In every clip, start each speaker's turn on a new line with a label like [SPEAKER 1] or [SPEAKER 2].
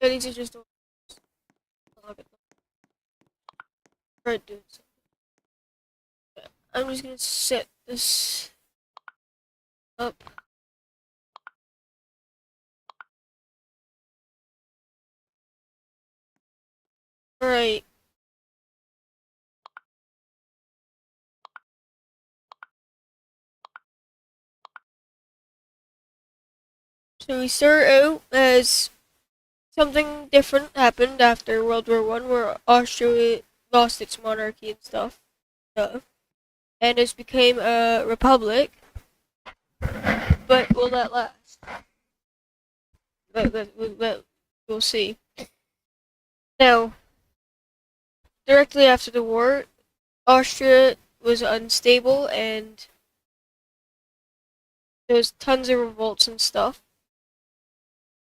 [SPEAKER 1] I need to just look at them. Right, dude. I'm just gonna set this up. Alright. So we start out as something different happened after World War One, where Austria lost its monarchy and stuff, and it became a republic. But will that last? We'll see. Now, directly after the war, Austria was unstable and there was tons of revolts and stuff.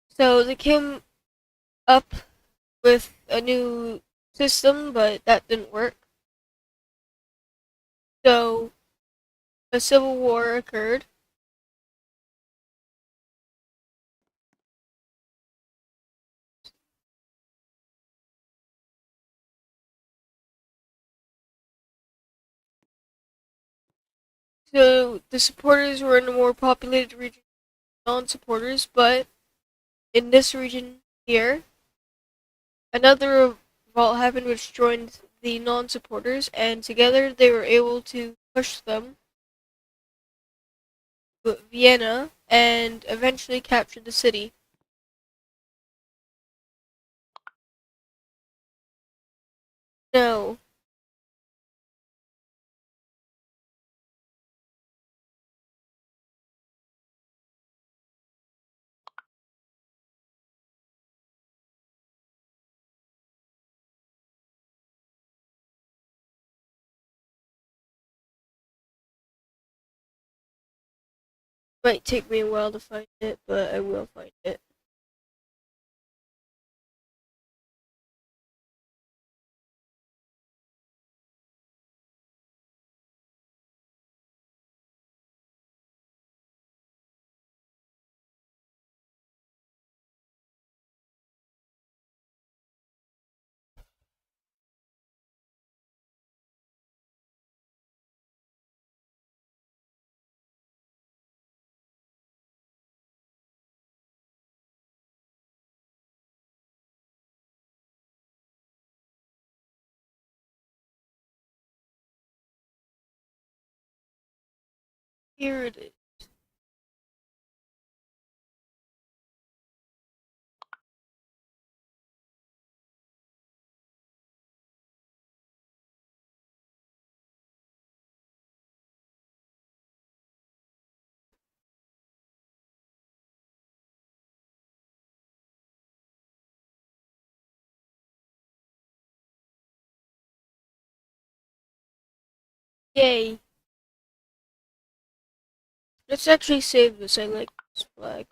[SPEAKER 1] So they came up with a new system, but that didn't work. So a civil war occurred. So the supporters were in a more populated region than non-supporters, but in this region here, another revolt happened which joined the non-supporters, and together they were able to push them to Vienna and eventually capture the city. No. Might take me a while to find it, but I will find it. Here it is. Yay. Let's actually save this. I like this flag.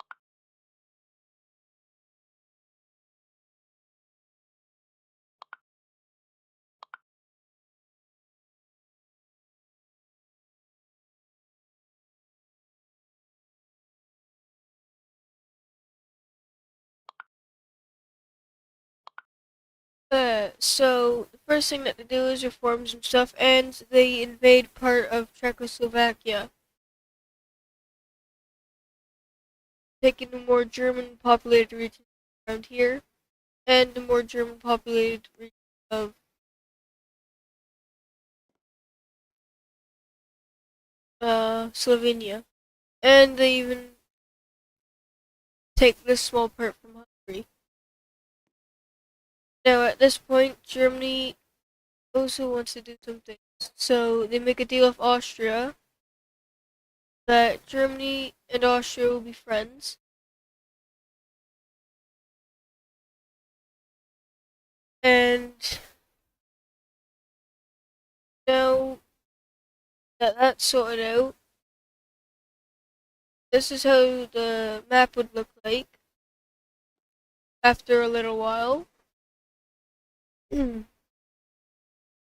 [SPEAKER 1] So the first thing that they do is reform some stuff, and they invade part of Czechoslovakia, taking the more German-populated region around here, and the more German-populated region of Slovenia, and they even take this small part from Hungary. Now, at this point, Germany also wants to do some things, so they make a deal with Austria that Germany and Austria will be friends. And now that that's sorted out, this is how the map would look like after a little while.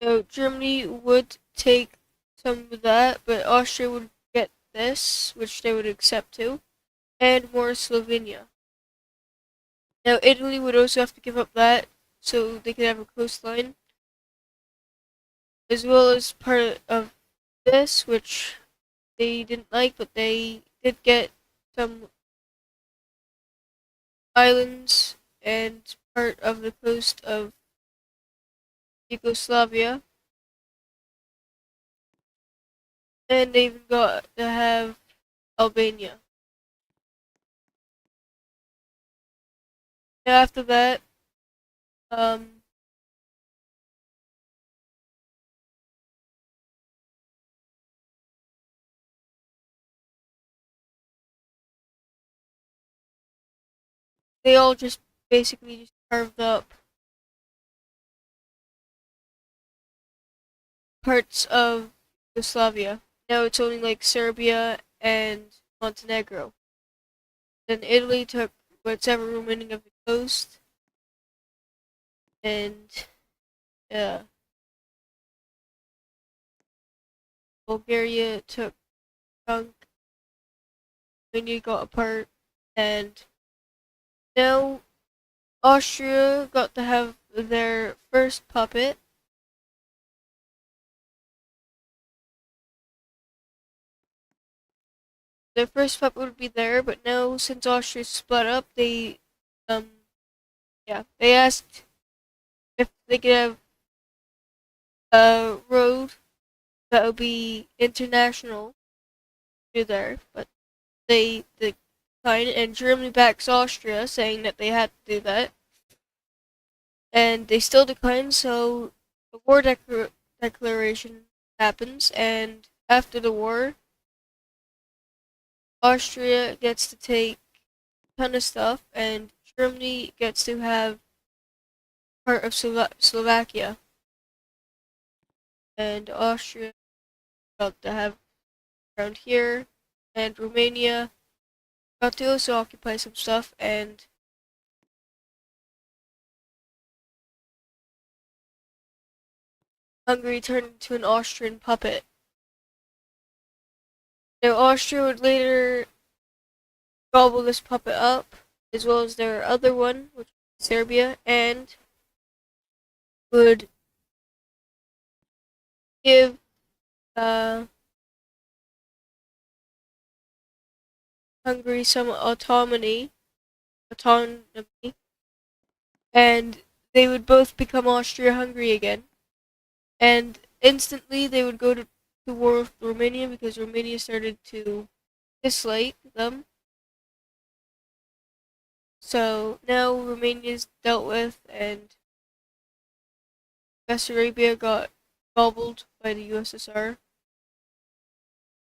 [SPEAKER 1] So Germany would take some of that, but Austria would get this, which they would accept too, and more Slovenia. Now, Italy would also have to give up that so they could have a coastline, as well as part of this, which they didn't like, but they did get some islands and part of the coast of Yugoslavia, and they even got to have Albania. Now, after that, um, they all just basically just carved up parts of Yugoslavia. Now it's only like Serbia and Montenegro. Then Italy took whatever remaining of the coast, and uh, Bulgaria took chunk. Romania got apart, and now Austria got to have their first puppet. Their first puppet would be there, but now since Austria split up, um, they asked if they could have a road that would be international through there, but they declined, and Germany backs Austria, saying that they had to do that, and they still declined. So the war declaration happens, and after the war, Austria gets to take a ton of stuff, and Germany gets to have part of Slovakia, and Austria got to have around here, and Romania got to also occupy some stuff, and Hungary turned into an Austrian puppet. Now, Austria would later gobble this puppet up, as well as their other one, which was Serbia, and would give Hungary some autonomy, and they would both become Austria-Hungary again. And instantly, they would go to war with Romania because Romania started to dislike them. So now Romania's dealt with, and Bessarabia got gobbled by the USSR.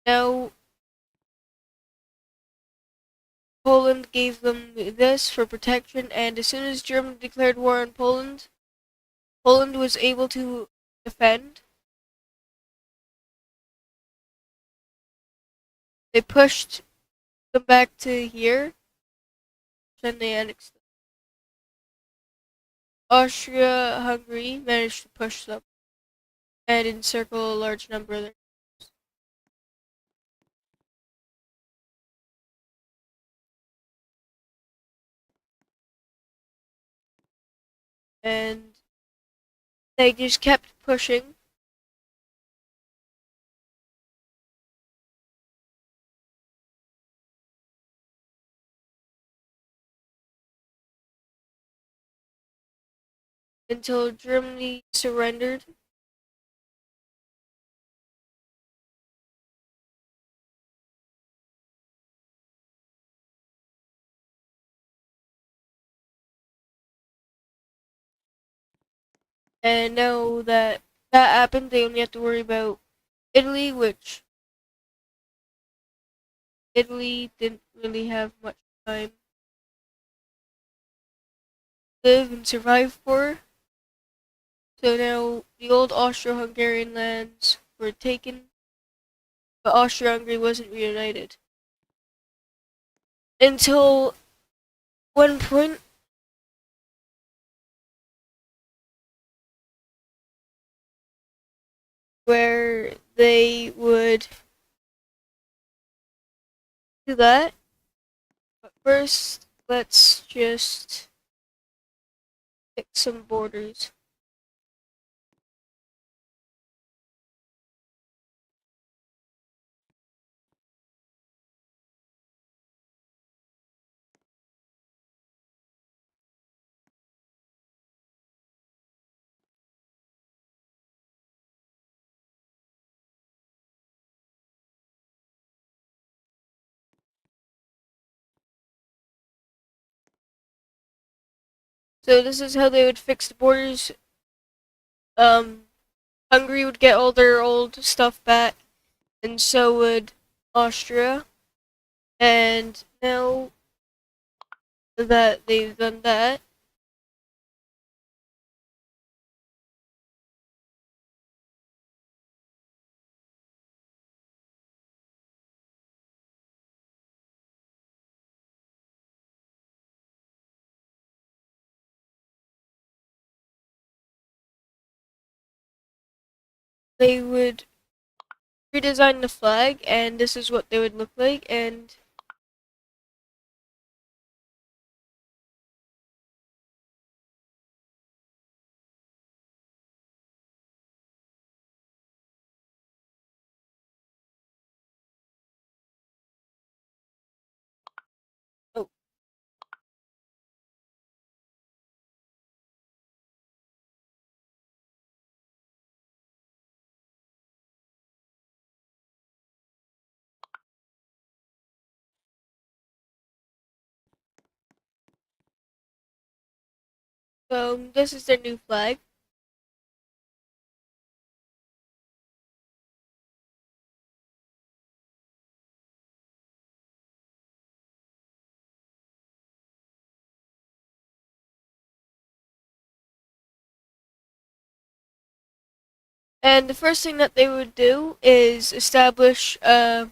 [SPEAKER 1] Now Poland gave them this for protection, and as soon as Germany declared war on Poland, Poland was able to defend. They pushed them back to here, then they annexed them. Austria-Hungary managed to push them and encircle a large number of their troops. And they just kept pushing until Germany surrendered. And now that that happened, they only have to worry about Italy, which Italy didn't really have much time to live and survive for. So now the old Austro-Hungarian lands were taken, but Austria-Hungary wasn't reunited. Until one point where they would do that. But first, let's just fix some borders. So this is how they would fix the borders. Um, Hungary would get all their old stuff back, and so would Austria. And now that they've done that, they would redesign the flag, and this is what they would look like. And oh, so this is their new flag. And the first thing that they would do is establish the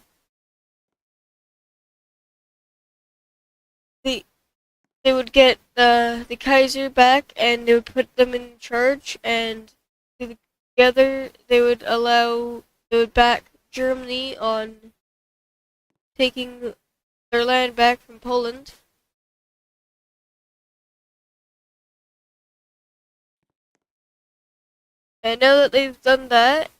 [SPEAKER 1] they would get the Kaiser back, and they would put them in charge, and together they would back Germany on taking their land back from Poland. And now that they've done that,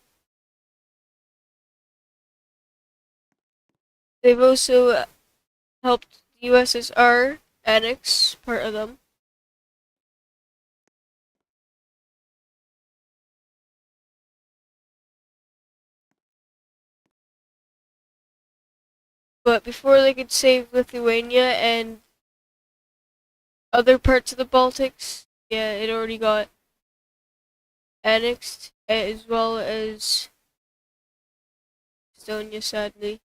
[SPEAKER 1] they've also helped the USSR annex part of them. But before they could save Lithuania and other parts of the Baltics, yeah, it already got annexed, as well as Estonia, sadly.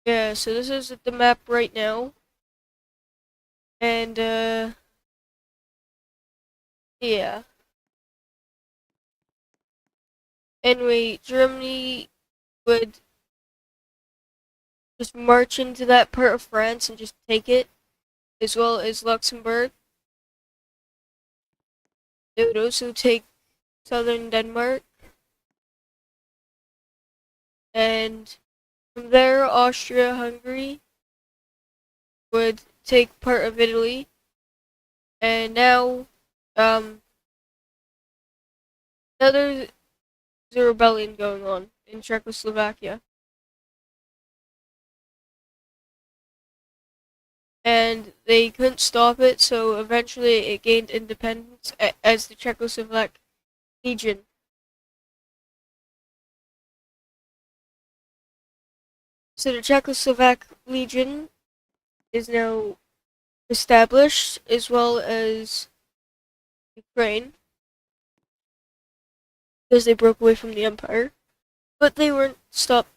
[SPEAKER 1] Yeah, so this is the map right now. And, yeah. Anyway, Germany would just march into that part of France and just take it, as well as Luxembourg. They would also take southern Denmark, and from there, Austria Hungary would take part of Italy, and um, now there's a rebellion going on in Czechoslovakia. And they couldn't stop it, so eventually it gained independence as the Czechoslovak Legion. So the Czechoslovak Legion is now established, as well as Ukraine, because they broke away from the Empire. But they weren't stopped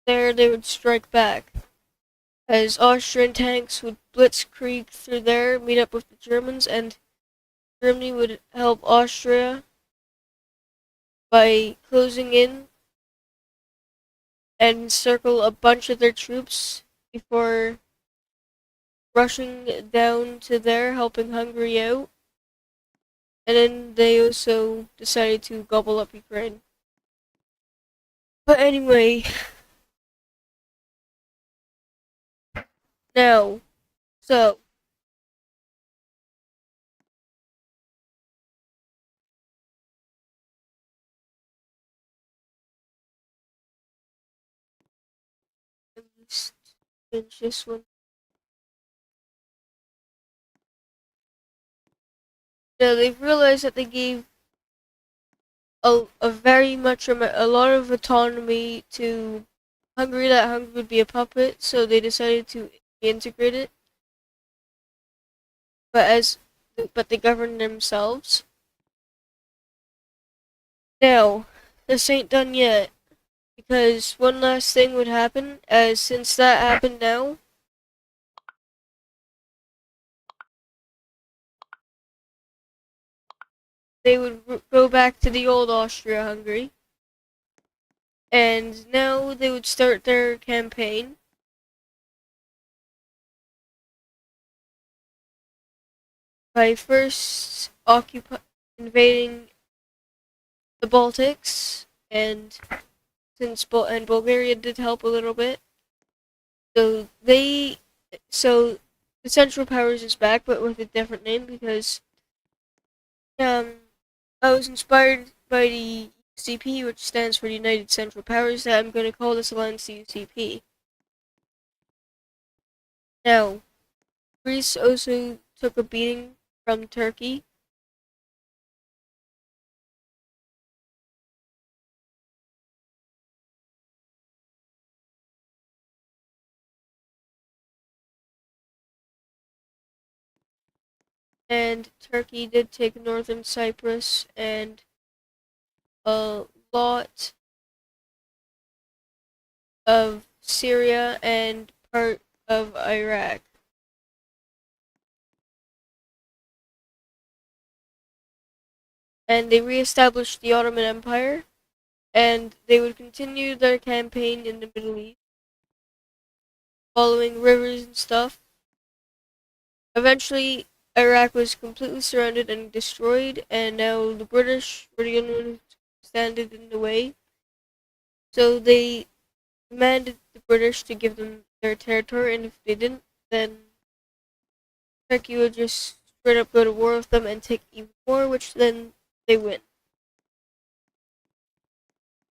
[SPEAKER 1] there, they would strike back, as Austrian tanks would blitzkrieg through there, meet up with the Germans, and Germany would help Austria by closing in and encircle a bunch of their troops before rushing down to there, helping Hungary out. And then they also decided to gobble up Ukraine. But anyway, Now, so let me just finish this one. Now they've realized that they gave a very much a lot of autonomy to Hungary. That Hungary would be a puppet, so they decided to integrate it. But they govern themselves. Now, this ain't done yet because one last thing would happen. As since that happened now, they would go back to the old Austria-Hungary, and now they would start their campaign by first invading the Baltics, and and Bulgaria did help a little bit, so so the Central Powers is back, but with a different name because um I was inspired by the UCP, which stands for United Central Powers, that I'm going to call this alliance the UCP. Now, Greece also took a beating from Turkey. And Turkey did take northern Cyprus and a lot of Syria and part of Iraq. And they reestablished the Ottoman Empire, and they would continue their campaign in the Middle East, following rivers and stuff. Eventually, Iraq was completely surrounded and destroyed, and now the British were the only ones who stood in the way. So they demanded the British to give them their territory, and if they didn't, then Turkey would just straight up go to war with them and take even more, which then they win.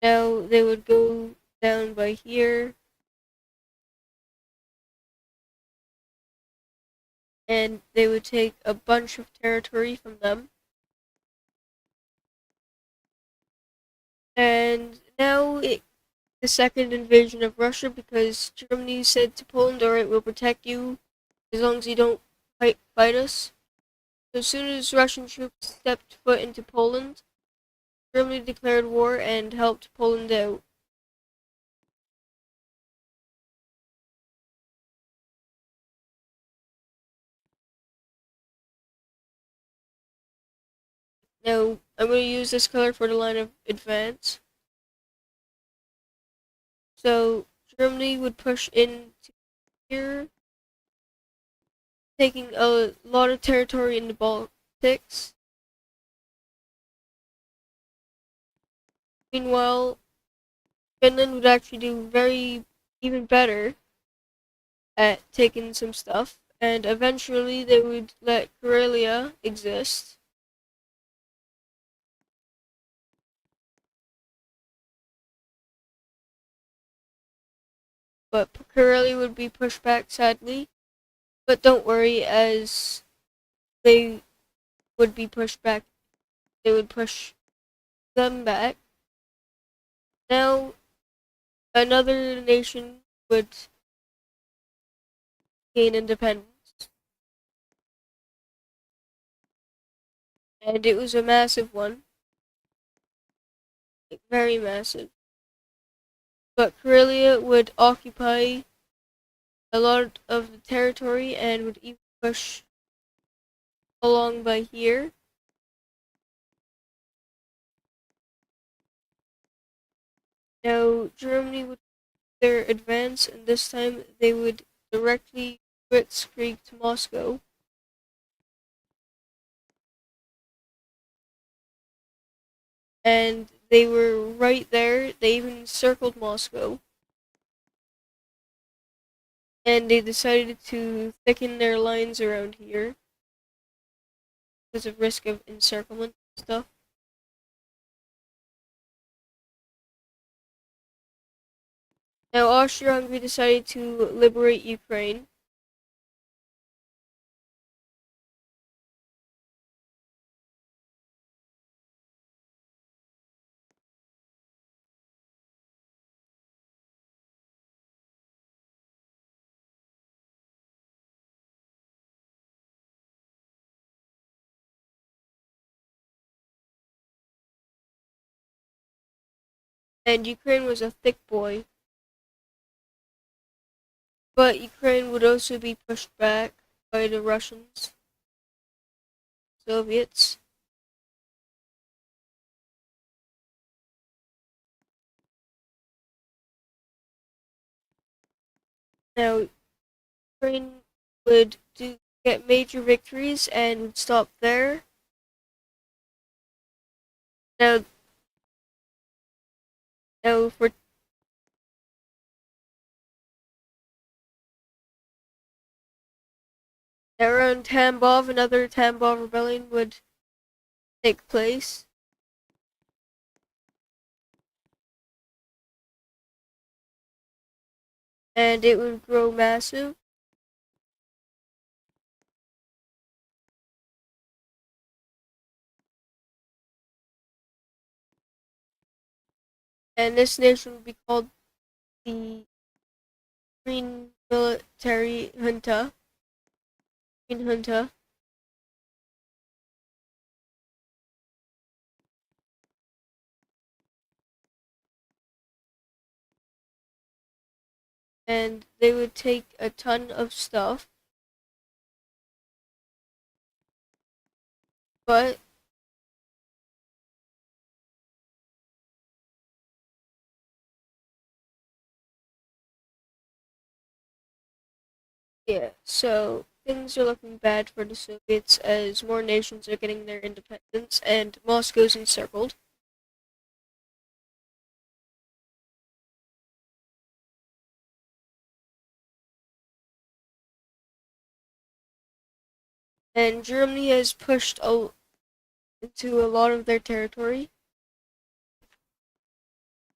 [SPEAKER 1] Now they would go down by here, and they would take a bunch of territory from them. And now the second invasion of Russia, because Germany said to Poland, alright, we'll protect you as long as you don't fight us. So as soon as Russian troops stepped foot into Poland, Germany declared war and helped Poland out. Now, I'm going to use this color for the line of advance. So, Germany would push into here, taking a lot of territory in the Baltics. Meanwhile, Finland would actually do even better at taking some stuff, and eventually they would let Karelia exist. But Karelia would be pushed back, sadly. But don't worry, as they would be pushed back, they would push them back. Now, another nation would gain independence, and it was a massive one, like very massive. But Karelia would occupy a lot of the territory and would even push along by here. Now, Germany would their advance, and this time they would directly blitzkrieg to Moscow. And they were right there. They even circled Moscow. and they decided to thicken their lines around here because of risk of encirclement and stuff. Now Austria-Hungary decided to liberate Ukraine, and Ukraine was a thick boy. But Ukraine would also be pushed back by the Russians, Soviets. Now Ukraine would get major victories and would stop there. Now, for around Tambov, another Tambov rebellion would take place. And it would grow massive. And this nation would be called the Green Military Junta. Green Junta. And they would take a ton of stuff. But yeah, so things are looking bad for the Soviets as more nations are getting their independence and Moscow's encircled. And Germany has pushed into a lot of their territory.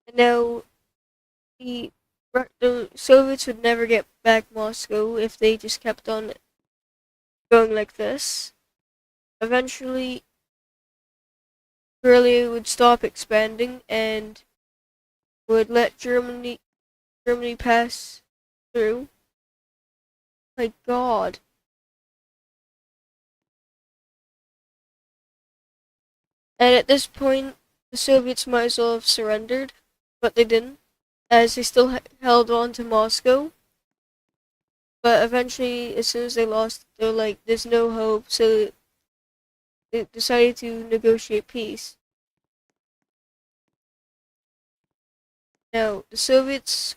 [SPEAKER 1] And now the the Soviets would never get back Moscow if they just kept on going like this. Eventually, Berlin would stop expanding and would let Germany pass through. My God. And at this point, the Soviets might as well have surrendered, but they didn't, as they still held on to Moscow. But eventually, as soon as they lost, they're like, there's no hope, so they decided to negotiate peace. Now, the Soviets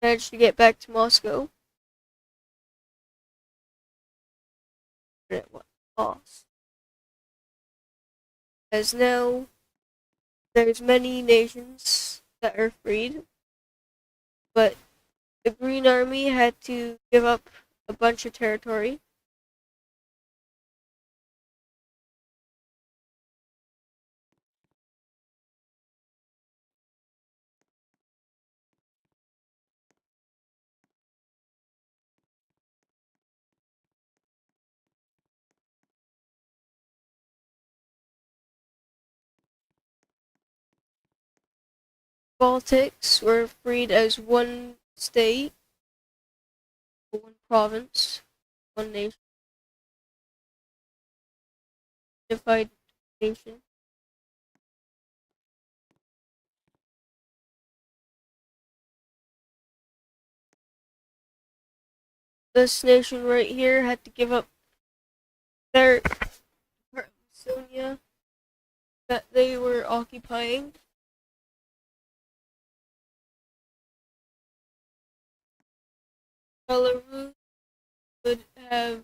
[SPEAKER 1] managed to get back to Moscow, but at what cost? As now, there's many nations that are freed, but the Green Army had to give up a bunch of territory. Baltics were freed as one state, one province, one nation, unified nation. This nation right here had to give up their part of Estonia that they were occupying. Belarus would have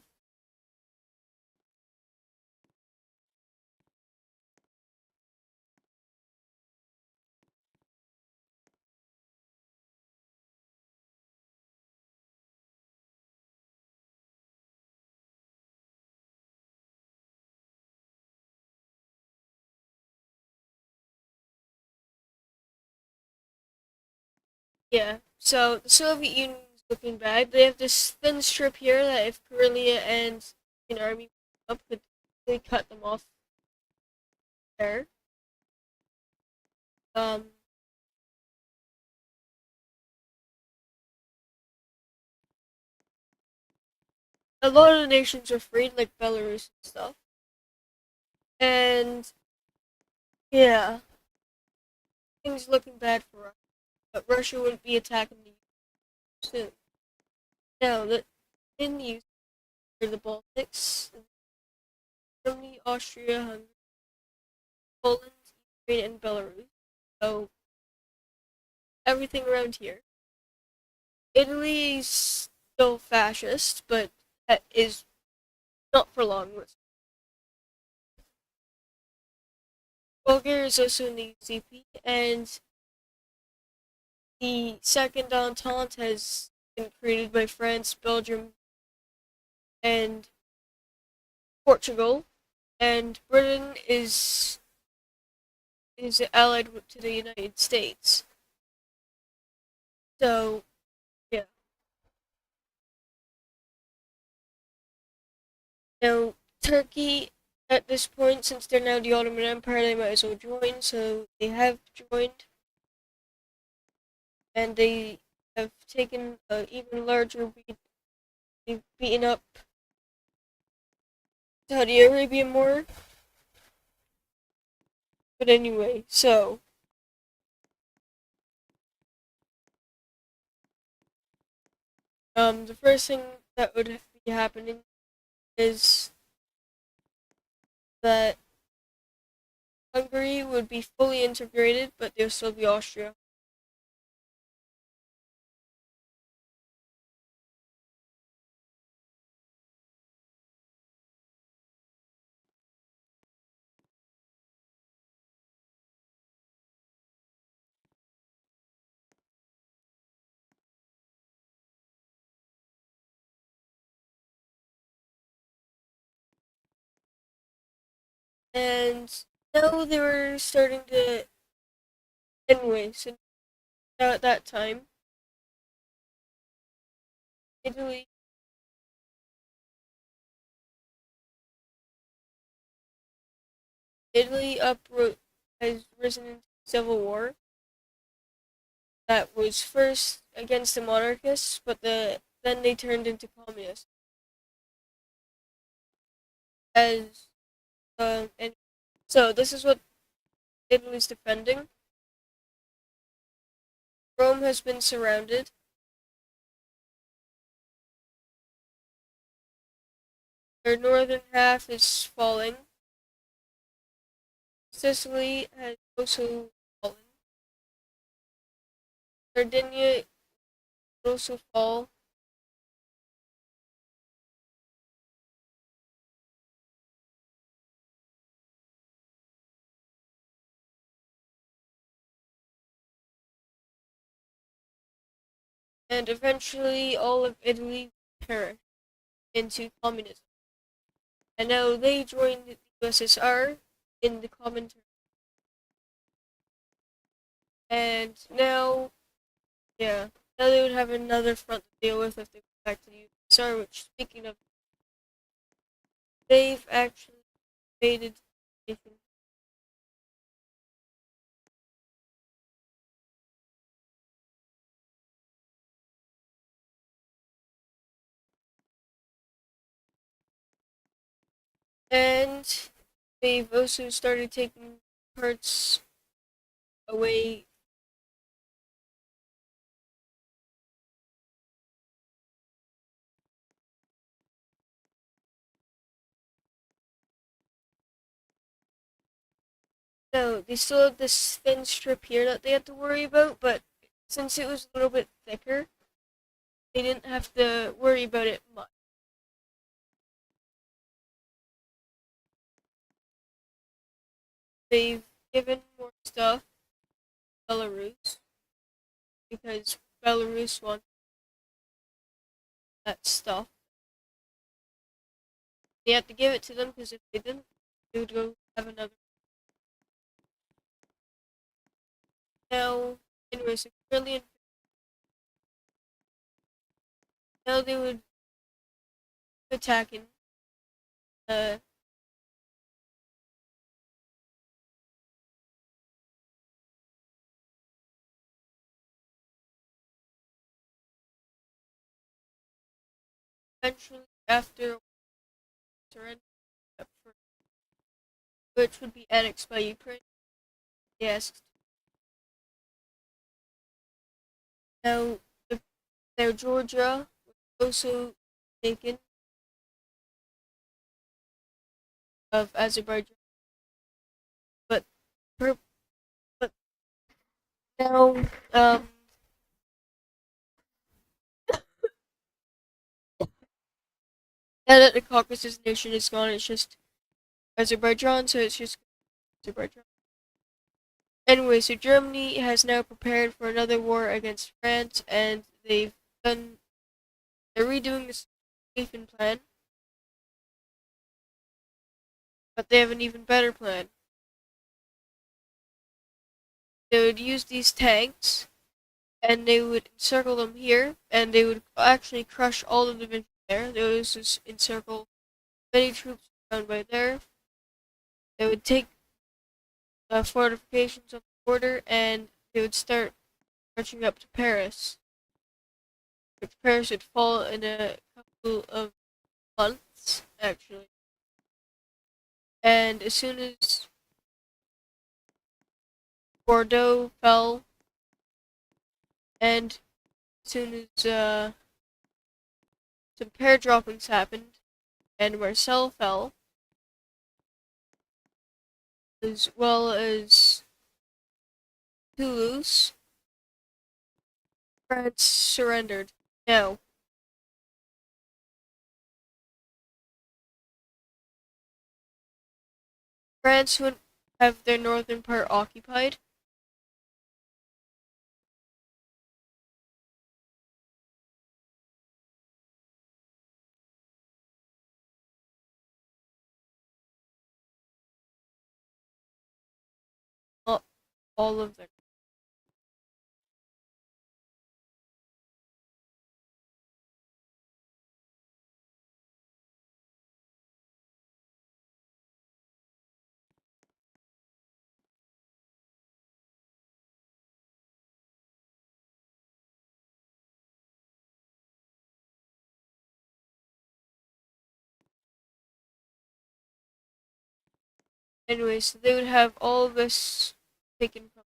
[SPEAKER 1] Yeah. So the Soviet Union is looking bad. They have this thin strip here that if Karelia and an army up could they cut them off there. Um, a lot of the nations were freed, like Belarus and stuff. And yeah, things looking bad for us. But Russia wouldn't be attacking the U.S. soon. Now, in the U.S. are the Baltics, Germany, Austria, Hungary, Poland, Ukraine, and Belarus. So everything around here. Italy's still fascist, but that is not for long. Bulgaria is also in the CP, and the Second Entente has been created by France, Belgium, and Portugal, and Britain is allied to the United States. So yeah. Now Turkey at this point, since they're now the Ottoman Empire, they might as well join. So they have joined, and they have taken an even larger beat. They've beaten up Saudi Arabia more. But anyway, so the first thing that would be happening is that Hungary would be fully integrated, but there'll still be Austria. And now they were starting to, anyway, so now at that time, Italy, Italy has risen into civil war that was first against the monarchists, but then they turned into communists. As and so this is what Italy's defending. Rome has been surrounded. Their northern half is falling. Sicily has also fallen. Sardinia will also fall. And eventually all of Italy perished into communism. And now they joined the USSR in the Comintern. And now, yeah, now they would have another front to deal with if they go back to the USSR, which, speaking of, they've actually invaded Nathan. And they've also started taking parts away. No, they still have this thin strip here that they had to worry about, but since it was a little bit thicker, they didn't have to worry about it much. They've given more stuff to Belarus because Belarus wants that stuff. They had to give it to them because if they didn't, they would go have another. Now, anyways, $1 trillion. now they would attacking uh eventually after surrender, which would be annexed by Ukraine. Yes. Now the, now Georgia was also taken of Azerbaijan, but per, but now now that the Caucasus nation is gone, it's just Azerbaijan, so it's just Azerbaijan. Anyway, so Germany has now prepared for another war against France, and done they're redoing the Schlieffen plan, but they have an even better plan. They would use these tanks, and they would encircle them here, and they would actually crush all the divisions there. They would just encircle many troops down by there. They would take the fortifications on the border, and they would start marching up to Paris, which Paris would fall in a couple of months, actually. And as soon as Bordeaux fell, and as soon as some pair droppings happened, and Marseille fell, as well as Toulouse, France surrendered. Now, France would have their northern part occupied. All of them. Anyway, so they would have all of this taken from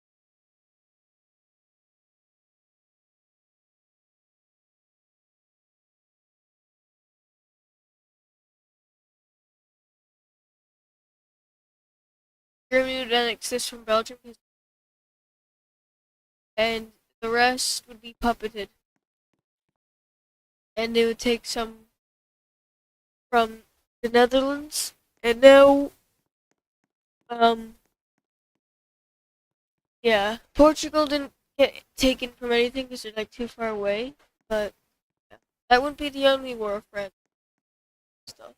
[SPEAKER 1] Germany would annex this from Belgium, and the rest would be puppeted. And they would take some from the Netherlands, and now, um, yeah, Portugal didn't get taken from anything because they're like too far away, but yeah, that wouldn't be the only war of France stuff.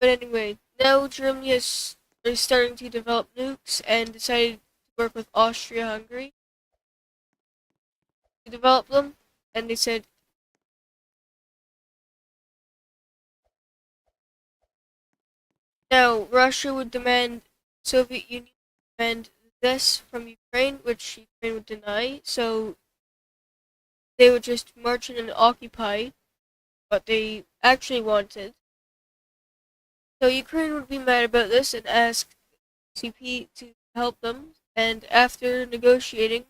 [SPEAKER 1] But anyway, now Germany is starting to develop nukes and decided to work with Austria-Hungary to develop them, and they said now Russia would demand Soviet Union demand this from Ukraine, which Ukraine would deny. So they would just march in and occupy what they actually wanted. So Ukraine would be mad about this and ask CP to help them. And after negotiating,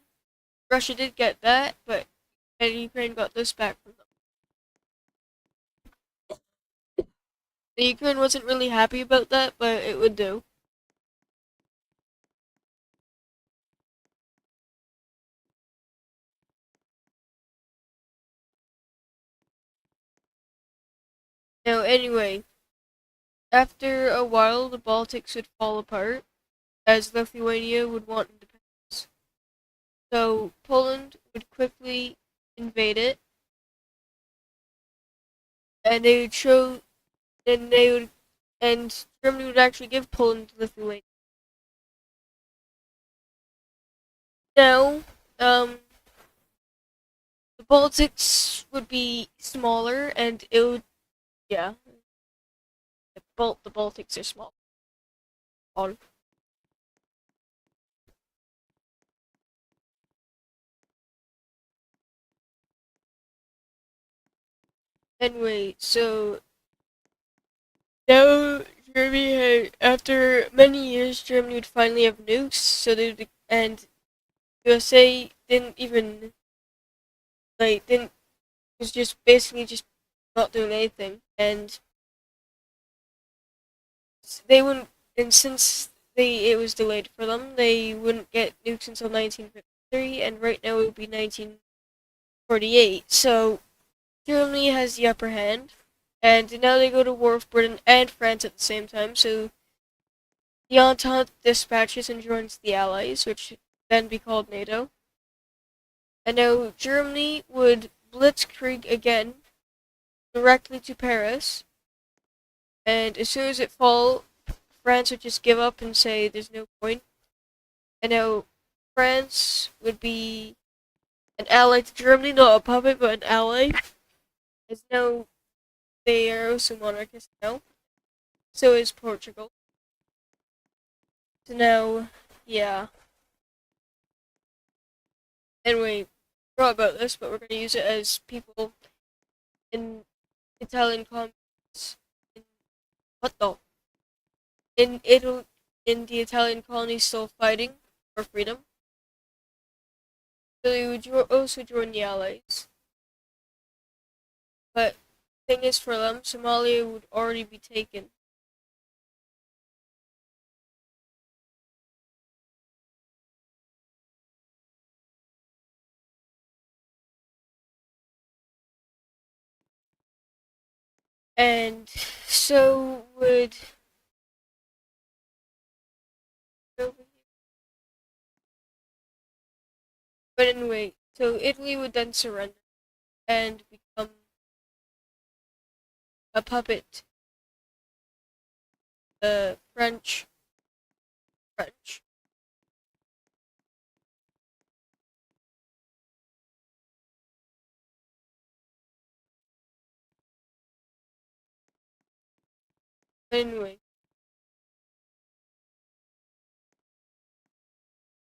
[SPEAKER 1] Russia did get that, but and Ukraine got this back from them. The Ukraine wasn't really happy about that, but it would do. Now, anyway, after a while, the Baltics would fall apart, as Lithuania would want independence. So Poland would quickly invade it, and they would show, and they would, and Germany would actually give Poland to Lithuania. Now, um, The Baltics would be smaller, and it would, yeah, the Baltics are small. On anyway, so now Germany had, after many years, Germany would finally have nukes. So they and USA didn't even didn't was just basically just not doing anything, and they wouldn't. And since it was delayed for them, they wouldn't get nukes until 1953, and right now it would be 1948. So Germany has the upper hand, and now they go to war with Britain and France at the same time. So the Entente dispatches and joins the Allies, which then be called NATO. And now Germany would blitzkrieg again directly to Paris, and as soon as it fall, France would just give up and say there's no point. And now France would be an ally to Germany, not a puppet, but an ally. As now they are also monarchists now. So is Portugal. So now, yeah. Anyway, forgot about this, but we're going to use it as people in Italian colonies. What the? In Italy, in the Italian colonies, still fighting for freedom. So they would also join the Allies. But the thing is, for them, Somalia would already be taken. And so would but anyway, so Italy would then surrender and become a puppet. The French. But anyway,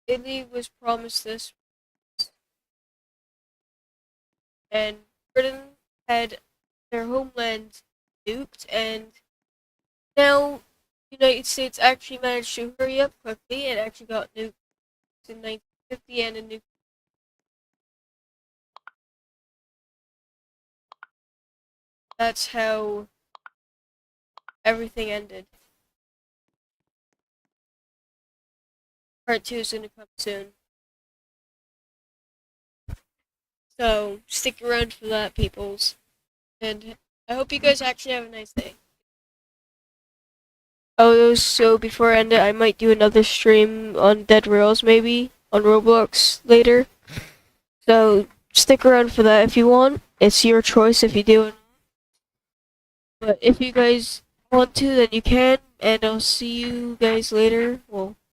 [SPEAKER 1] Italy was promised this, and Britain had their homeland nuked, and now the United States actually managed to hurry up quickly and actually got nuked in 1950 and a nuke. That's how everything ended. Part 2 is going to come soon. So stick around for that, peoples. And I hope you guys actually have a nice day. Oh, so before I end it, I might do another stream on Dead Rails, maybe, on Roblox later. So stick around for that if you want. It's your choice if you do it. But if you guys want to, then you can. And I'll see you guys later. Well,